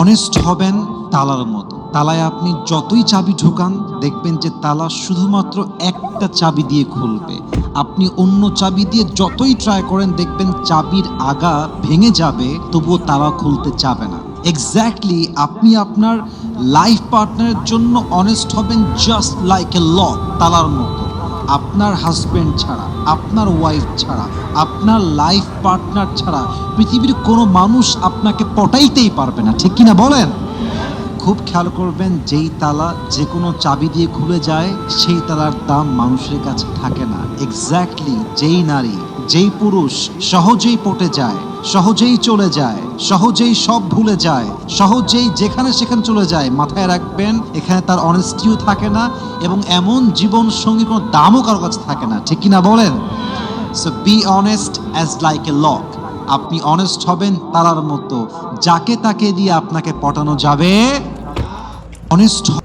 Honest হবেন তালার মতো। তালায় আপনি যতই চাবি ঢোকান, দেখবেন যে তালা শুধুমাত্র একটা চাবি দিয়ে খুলবে। আপনি অন্য চাবি দিয়ে যতই ট্রাই করেন, দেখবেন চাবির আগা ভেঙে যাবে, তবুও তালা খুলতে চাবে না। এক্স্যাক্টলি আপনি আপনার লাইফ পার্টনারের জন্য অনেস্ট হবেন, জাস্ট লাইক এ লক, তালার মতো। আপনার হাজবেন্ড ছাড়া, আপনার ওয়াইফ ছাড়া, আপনার লাইফ পার্টনার ছাড়া পৃথিবীর কোনো মানুষ আপনাকে পটাইতেই পারবে না, ঠিক কিনা বলেন? খুব খেয়াল করবেন, যেই তালা যে কোনো চাবি দিয়ে খুলে যায়, সেই তালার দাম মানুষের কাছে থাকে না। এক্স্যাক্টলি যেই নারী, যেই পুরুষ সহজেই পটে যায়, সহজেই চলে যায়, সহজেই সব ভুলে যায়, সহজেই যেখানে সেখানে চলে যায়, মাথায় রাখবেন এখানে তার অনেস্টিও থাকে না, এবং এমন জীবন সঙ্গী কোনো দামও কারো কাছে থাকে না, ঠিক কিনা বলেন? So be honest as like a lock. আপনি অনেস্ট হবেন তালার মতো, যাকে তাকে দিয়ে আপনাকে পটানো যাবে। অনেস্ট